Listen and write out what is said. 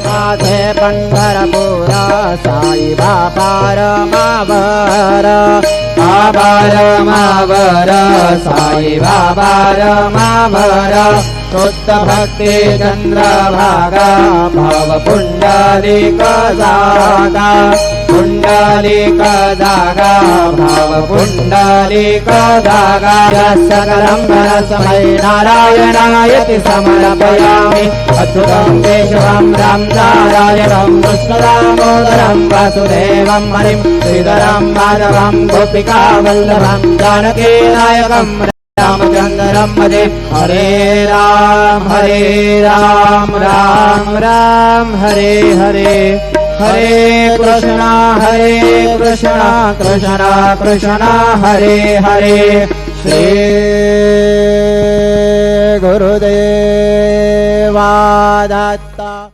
माझे पंढरपूर साई बाबा रमावर रमावर साई बाबा रमावर शुद्ध भक्ती चंद्रभागा भाव पुंडलिक जागा पुंडलिक जागा भाव पुंडलिक जागा सकलं परस्मै नारायणायति समर्पयामि अच्युतं केशवं राम नारायणं कृष्णदामोदरं वासुदेवं हरिं श्रीधरं माधवं गोपिका वल्लभं जानकी नायकं रामचंद्रं भजे हरे राम राम राम हरे हरे हरे कृष्णा कृष्णा कृष्णा हरे हरे श्री गुरुदेवा दत्ता।